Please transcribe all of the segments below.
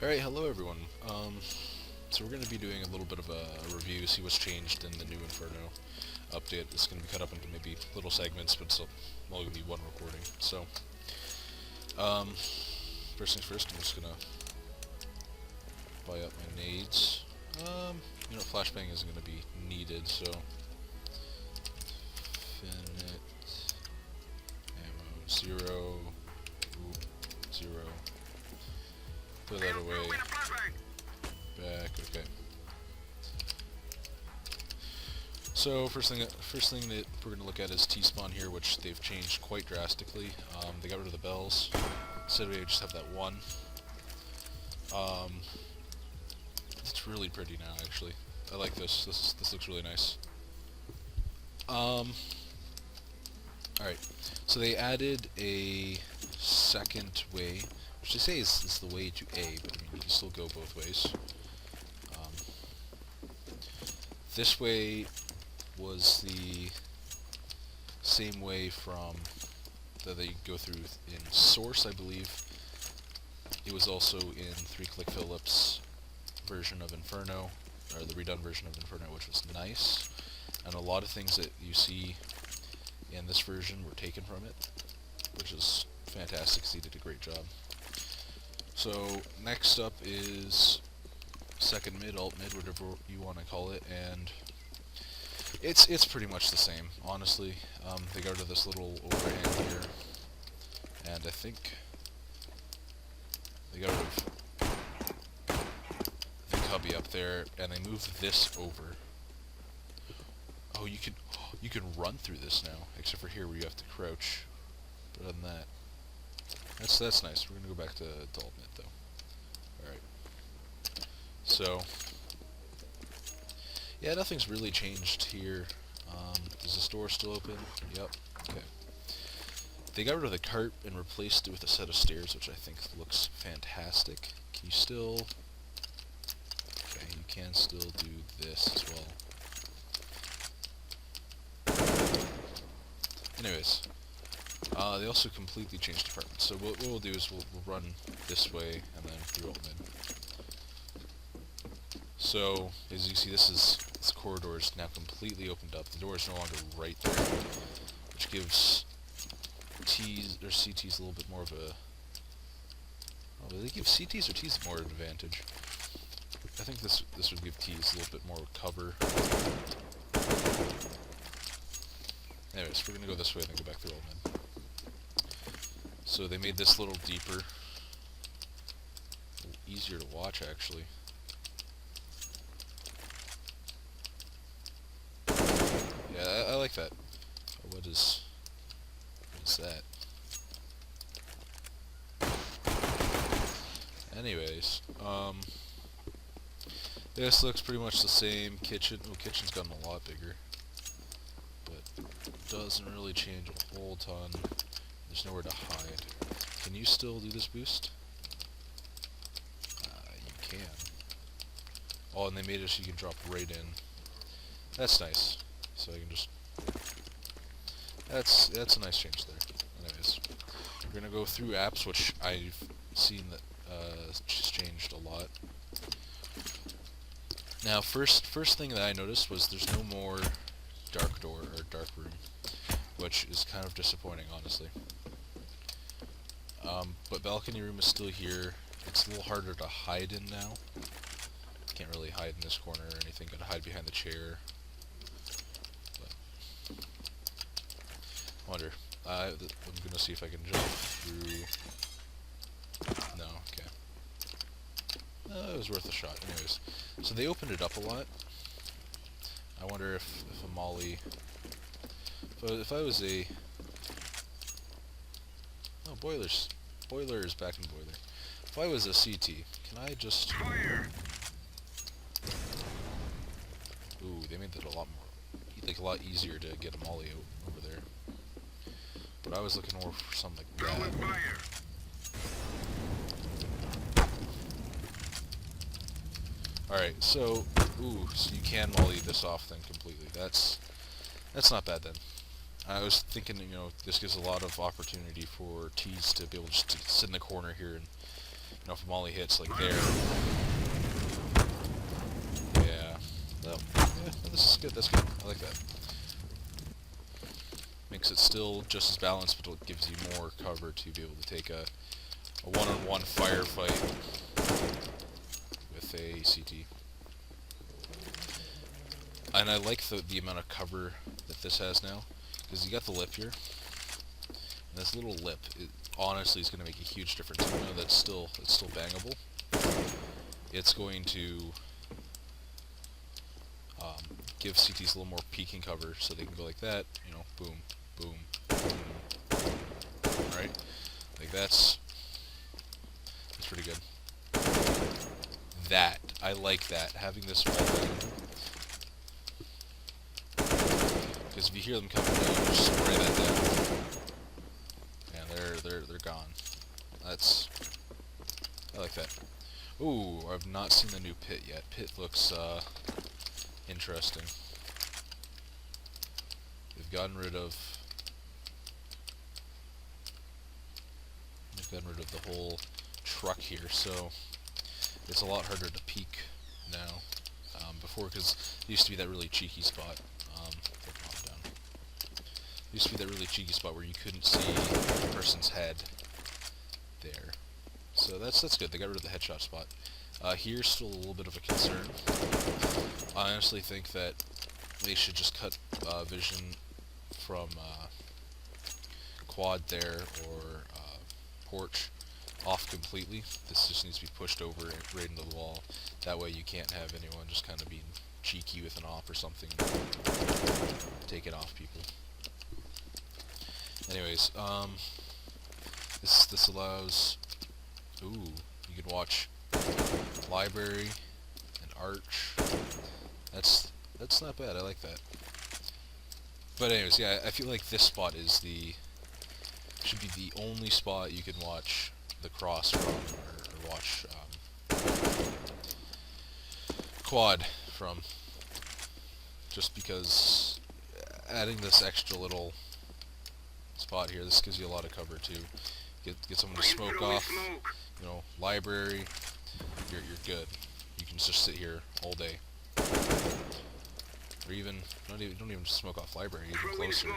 Alright, hello everyone. So we're going to be doing a little bit of a review, see what's changed in the new Inferno update. It's going to be cut up into maybe little segments, but it's all going to be one recording. So, first things first, I'm just going to buy up my nades. Flashbang isn't going to be needed, so infinite ammo 0, 0. Put that away. Back. Okay. So first thing that we're going to look at is T-spawn here, which they've changed quite drastically. They got rid of the bells. Instead we just have that one. It's really pretty now, actually. I like this. This looks really nice. Alright. So they added a second way, which they say is the way to A, but I mean, you can still go both ways. This way was the same way from that they go through in Source, I believe. It was also in 3-Click Phillips' version of Inferno, or the redone version of Inferno, which was nice. And a lot of things that you see in this version were taken from it, which is fantastic. He did a great job. So next up is second mid, alt mid, whatever you want to call it, and it's pretty much the same, honestly. They got rid of this little overhang here, and I think they got rid of the cubby up there, and they moved this over. Oh, you can run through this now, except for here where you have to crouch. But other than that, that's nice. We're gonna go back to alt mid though. All right. So, yeah, nothing's really changed here. Is the store still open? Yep. Okay. They got rid of the cart and replaced it with a set of stairs, which I think looks fantastic. Can you still... Okay, you can still do this as well. Anyways, they also completely changed departments. So what we'll do is we'll run this way and then through alt mid. So, as you see, this corridor is now completely opened up. The door is no longer right there, which gives T's or CT's a little bit more of a... Oh, do they give CT's or T's more advantage? I think this would give T's a little bit more cover. Anyways, we're gonna go this way and then go back through alt mid. So they made this a little deeper, a little easier to watch actually. Yeah, I like that. What is that? Anyways, this looks pretty much the same. Kitchen, well, kitchen's gotten a lot bigger, but doesn't really change a whole ton. There's nowhere to hide. Can you still do this boost? You can. Oh, and they made it so you can drop right in. That's nice. So I can just... That's a nice change there. Anyways, we're gonna go through apps, which I've seen that just changed a lot. Now, first thing that I noticed was there's no more dark door or dark room, which is kind of disappointing, honestly. But balcony room is still here. It's a little harder to hide in now. Can't really hide in this corner or anything. Gotta hide behind the chair. I wonder. I'm gonna see if I can jump through. No, okay. It was worth a shot. Anyways, so they opened it up a lot. I wonder if a molly. If I was a. Oh, boilers. Boiler is back in boiler. If I was a CT, can I just. Ooh, they made that a lot more. Like a lot easier to get a molly out over there. But I was looking more for something like that. Alright, so so you can molly this off then completely. That's not bad then. I was thinking, this gives a lot of opportunity for T's to be able just to sit in the corner here and, if a molly hits like there, yeah, this is good. That's good. I like that. Makes it still just as balanced, but it gives you more cover to be able to take a one-on-one firefight with a CT. And I like the amount of cover that this has now, because you got the lip here, and this little lip, honestly, is going to make a huge difference. Even though it's still bangable, it's going to give CTs a little more peeking cover, so they can go like that, you know, boom, boom, boom, right? Like that's pretty good. That, I like that, having this wall thing. Because if you hear them coming down, you just spray that down. And they're gone. I like that. Ooh, I've not seen the new pit yet. Pit looks interesting. They've gotten rid of the whole truck here, so it's a lot harder to peek now. Before, because it used to be that really cheeky spot. Used to be that really cheeky spot where you couldn't see the person's head there. So that's good. They got rid of the headshot spot. Here's still a little bit of a concern. I honestly think that they should just cut vision from quad there or porch off completely. This just needs to be pushed over right into the wall. That way you can't have anyone just kind of being cheeky with an op or something. Take it off people. Anyways, this allows, ooh, you can watch library and arch. That's not bad. I like that. But anyways, yeah, I feel like this spot should be the only spot you can watch the cross from, or watch quad from. Just because adding this extra little spot here, this gives you a lot of cover too. Get someone to smoke off, you know, library, you're good. You can just sit here all day. Or even, don't even smoke off library, even closer.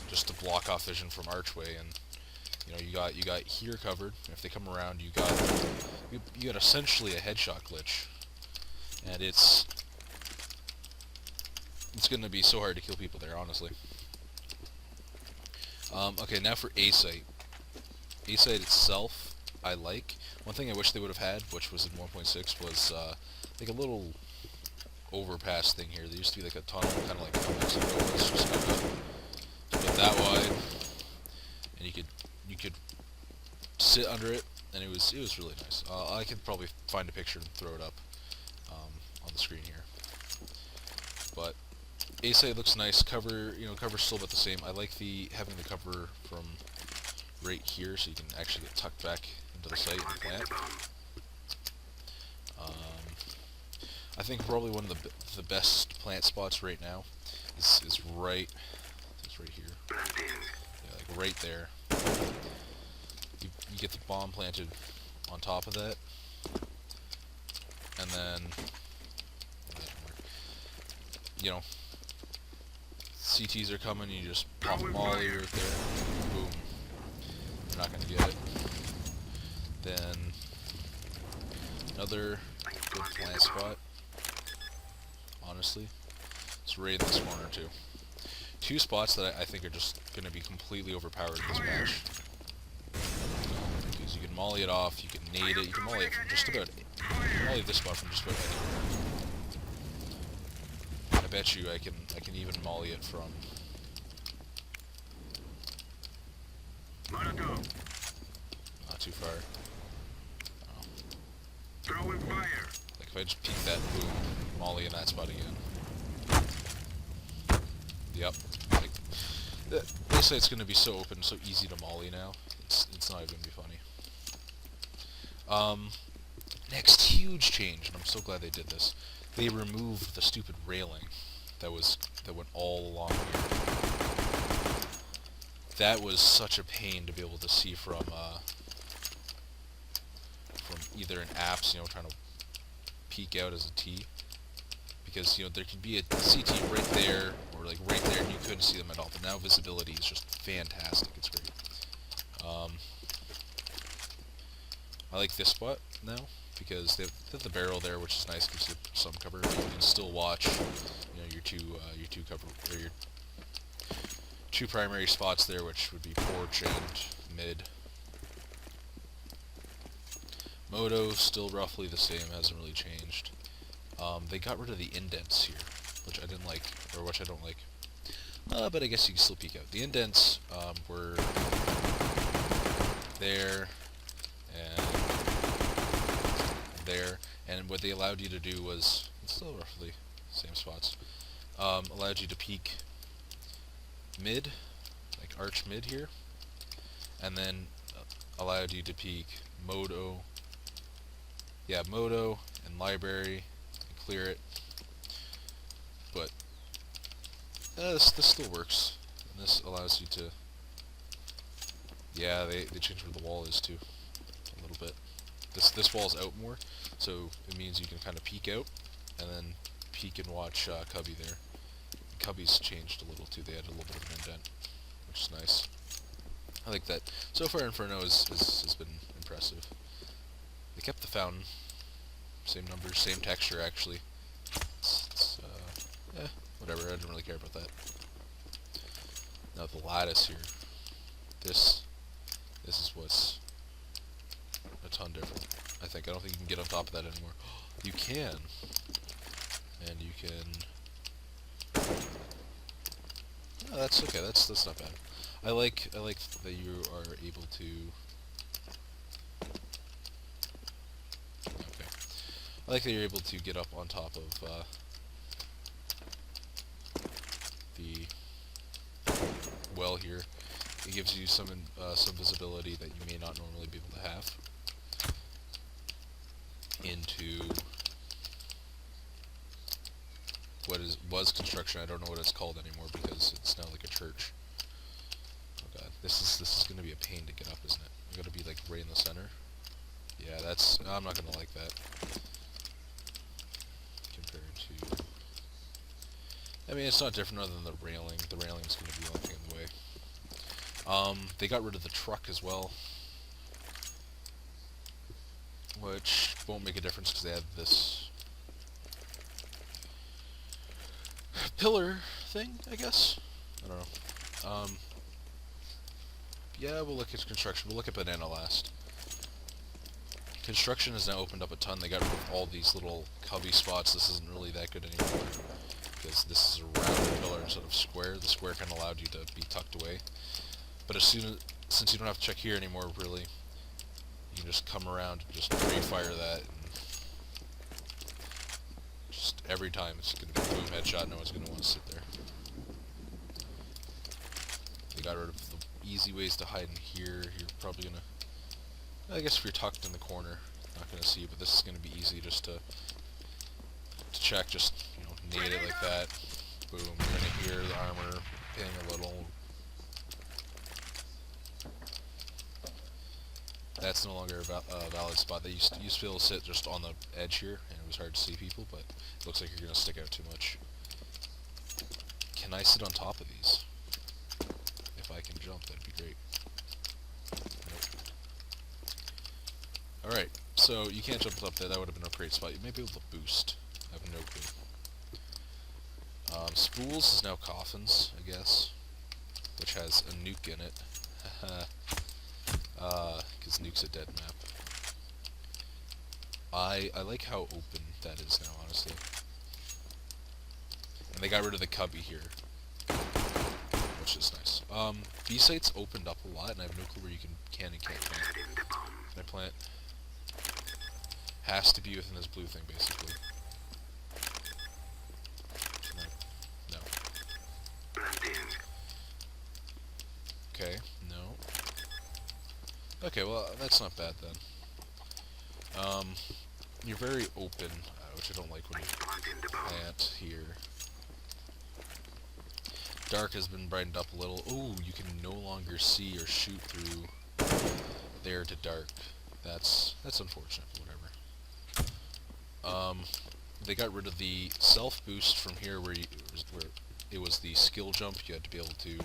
Just to block off vision from archway, and you know, you got here covered. If they come around, you got essentially a headshot glitch. And it's going to be so hard to kill people there, honestly. Okay, now for A-Site. A-Site itself, I like. One thing I wish they would have had, which was in 1.6, was like a little overpass thing here. There used to be like a tunnel, kind of like how Mexico was, just kind of about that wide, and you could sit under it, and it was really nice. I could probably find a picture and throw it up on the screen here. But A-Site looks nice. Cover's still about the same. I like having the cover from right here, so you can actually get tucked back into the site and plant. I think probably one of the best plant spots right now is right here. Yeah, like right there. You get the bomb planted on top of that, and then you know, CTs are coming, you just pop a molly right there, boom. They're not going to get it. Then another good plant spot, honestly, it's right in this corner too. Two spots that I think are just going to be completely overpowered in this match. Because you can molly it off, you can nade it, you can molly it from just about, you can molly this spot from just about anywhere. I bet you I can even molly it from not too far. Oh. Throwing fire. Like if I just peek that, boom, molly in that spot again. Yep. Like they say it's gonna be so open, so easy to molly now. It's not even gonna be funny. Next huge change, and I'm so glad they did this. They removed the stupid railing that went all along here. That was such a pain to be able to see from either in apps, trying to peek out as a T, because there could be a CT right there or like right there, and you couldn't see them at all. But now visibility is just fantastic. It's great. I like this spot now because they have the barrel there, which is nice, gives you some cover. But you can still watch, your two cover or your two primary spots there, which would be porch and mid. Moto still roughly the same, hasn't really changed. They got rid of the indents here, which I didn't like, or which I don't like. But I guess you can still peek out. The indents were there and there, and what they allowed you to do was, it's still roughly same spots, allowed you to peek mid, like arch mid here, and then allowed you to peek moto and library and clear it. But this still works, and this allows you to, yeah, they changed where the wall is too a little bit. This wall's out more, so it means you can kind of peek out and then peek and watch Cubby there. Cubby's changed a little too. They added a little bit of an indent, which is nice. I like that. So far, Inferno has been impressive. They kept the fountain, same numbers, same texture actually. Whatever. I didn't really care about that. Now the lattice here. This is what's a ton different. I think. I don't think you can get on top of that anymore. You can, and you can. Oh, that's okay. That's not bad. I like that you are able to. Okay. I like that you're able to get up on top of the well here. It gives you some visibility that you may not normally be able to have into what was construction. I don't know what it's called anymore because it's now like a church. Oh god, this is gonna be a pain to get up, isn't it? I gotta be like right in the center. Yeah, I'm not gonna like that. Compared to, I mean, it's not different other than the railing. The railing's gonna be the only thing in the way. They got rid of the truck as well, which won't make a difference because they have this pillar thing, I guess. I don't know. Yeah, we'll look at construction. We'll look at banana last. Construction has now opened up a ton. They got rid of all these little cubby spots. This isn't really that good anymore because this is a round pillar instead of square. The square kind of allowed you to be tucked away. But since you don't have to check here anymore, really, you can just come around and just pre-fire that, and just every time it's going to be boom headshot. No one's going to want to sit there. They got rid of the easy ways to hide in here. You're probably going to, I guess if you're tucked in the corner, not going to see, but this is going to be easy just to check. Just nade it like that. Boom. You're going to hear the armor ping a little. That's no longer a valid spot. They used to be able to sit just on the edge here, and it was hard to see people, but it looks like you're going to stick out too much. Can I sit on top of these? If I can jump, that'd be great. Nope. Alright, so you can't jump up there. That would have been a great spot. You may be able to boost. I have no clue. Spools is now coffins, I guess, which has a nuke in it. Because nuke's a dead map. I like how open that is now, honestly. And they got rid of the cubby here, which is nice. B-sites opened up a lot, and I have no clue where you can and can't plant. Can I plant? Has to be within this blue thing, basically. No. Okay, no. Okay, well, that's not bad then. You're very open, which I don't like when you plant here. Dark has been brightened up a little. Ooh, you can no longer see or shoot through there to dark. That's unfortunate, but whatever. They got rid of the self boost from here, where it was the skill jump. You had to be able to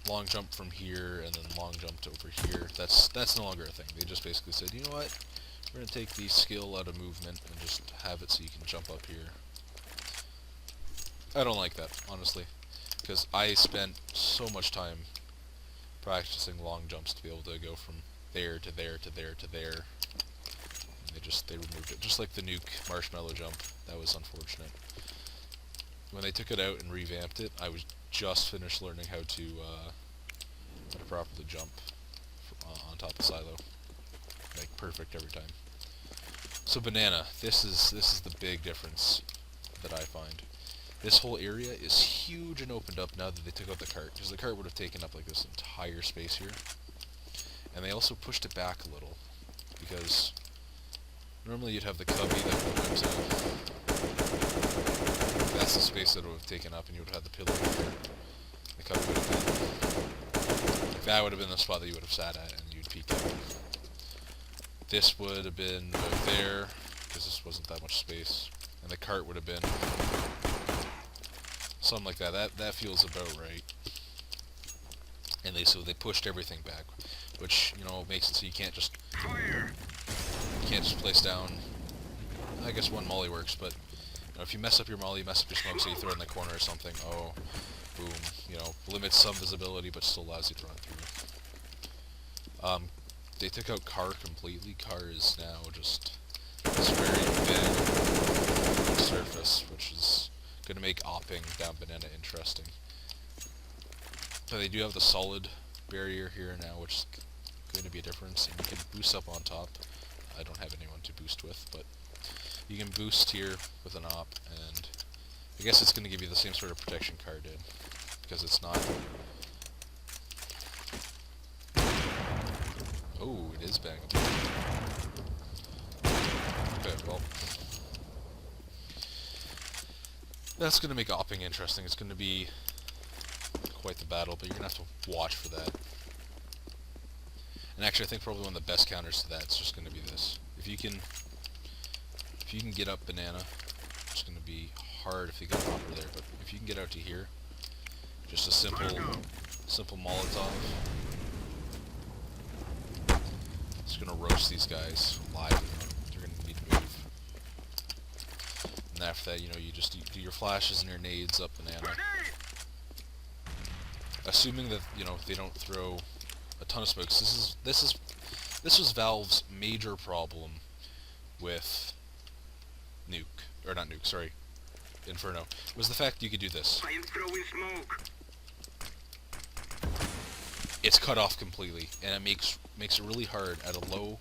long jump from here and then long jump to over here. That's no longer a thing. They just basically said, you know what? We're gonna take the skill out of movement and just have it so you can jump up here. I don't like that, honestly, because I spent so much time practicing long jumps to be able to go from there to there to there to there. They removed it, just like the nuke marshmallow jump. That was unfortunate. When they took it out and revamped it, I was just finished learning how to properly jump on top of silo, like perfect every time. So banana, this is the big difference that I find. This whole area is huge and opened up now that they took out the cart, because the cart would have taken up like this entire space here. And they also pushed it back a little, because normally you'd have the cubby that would have went to... That's the space that it would have taken up, and you would have had the pillar here. The cubby would have been... That would have been the spot that you would have sat at, and you'd peek out. This would have been about there, because this wasn't that much space. And the cart would have been... something like that. That feels about right. And so they pushed everything back, which, you know, makes it so you can't just... Fire! You can't just place down... I guess one molly works, but... You know, if you mess up your molly, you mess up your smoke, so you throw it in the corner or something, oh... Boom. You know, limits some visibility, but still allows you to run through. They took out car completely. Car is now just this very big surface, which is going to make opping down banana interesting. But they do have the solid barrier here now, which is going to be a difference. And you can boost up on top. I don't have anyone to boost with, but you can boost here with an op, and I guess it's going to give you the same sort of protection car did, because it's not... Oh, it is bangable. Okay, well... That's going to make opping interesting. It's going to be quite the battle, but you're going to have to watch for that. And actually, I think probably one of the best counters to that is just going to be this. If you can get up banana, it's going to be hard if you get an opper there, but if you can get out to here, just a simple Molotov, it's going to roast these guys alive. You're going to need to move. And after that, you know, you just do your flashes and your nades up banana. Assuming that, you know, they don't throw a ton of smokes. This was Valve's major problem with Inferno, was the fact you could do this. I am throwing smoke. It's cut off completely, and it makes it really hard at a low...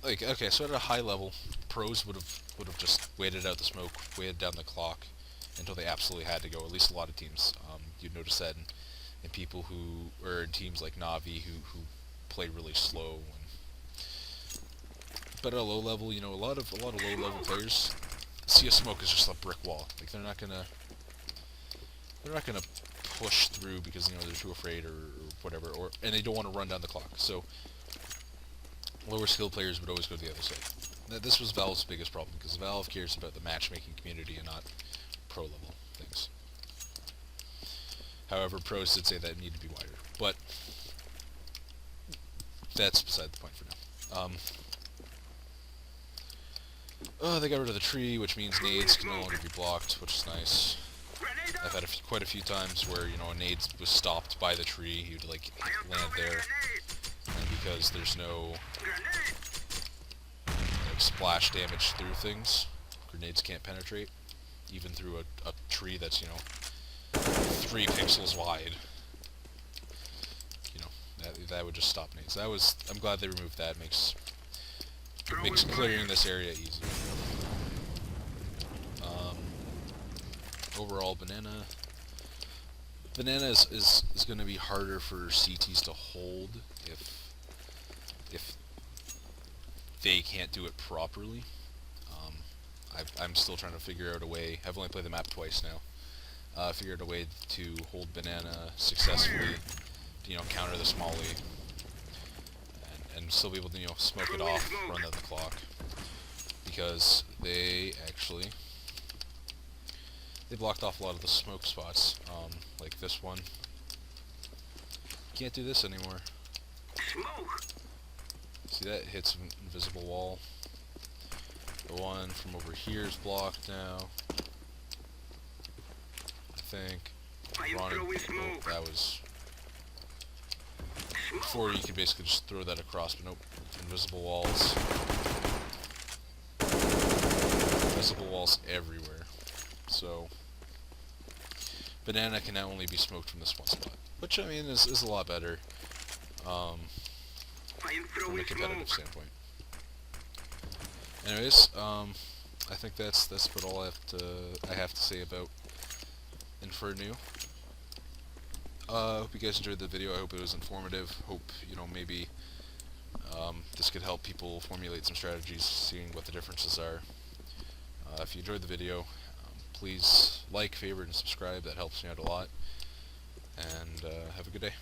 Like, okay, so at a high level, pros would have just waited out the smoke, waited down the clock, until they absolutely had to go. At least a lot of teams. You'd notice that in people who, or in teams like Navi who play really slow. But at a low level, you know, a lot of low level players see a smoke as just a brick wall. Like they're not gonna push through because, you know, they're too afraid or whatever, and they don't want to run down the clock. So lower skilled players would always go to the other side. This was Valve's biggest problem, because Valve cares about the matchmaking community and not pro level things. However, pros did say that it needed to be wider, but that's beside the point for now. Oh, they got rid of the tree, which means nades can no longer be blocked, which is nice. I've had quite a few times where, you know, a nade was stopped by the tree, you'd like land there, and because there's no like splash damage through things, grenades can't penetrate, even through a tree that's, you know, 3 pixels wide. You know, that would just stop nades. I'm glad they removed that. Makes clearing this area easier. Overall, banana is going to be harder for CTs to hold if they can't do it properly. I'm still trying to figure out a way. I've only played the map twice now. Figured a way to hold banana successfully, to, you know, counter the smolly, and still be able to, smoke it off, run out the clock. Because they blocked off a lot of the smoke spots, like this one. Can't do this anymore. Smoke. See, that hits an invisible wall. The one from over here is blocked now. I think. I am Running. throwing Oh, smoke. that was... Smoke. Before you could basically just throw that across, but nope. Invisible walls. Invisible walls everywhere. So... Banana can now only be smoked from this one spot. Which, I mean, is a lot better. I am From a throwing competitive smoke. standpoint. Anyways, I think that's what all I have to say about Infernew. Hope you guys enjoyed the video. I hope it was informative. Hope, maybe this could help people formulate some strategies, seeing what the differences are. If you enjoyed the video, please like, favorite, and subscribe. That helps me out a lot. And have a good day.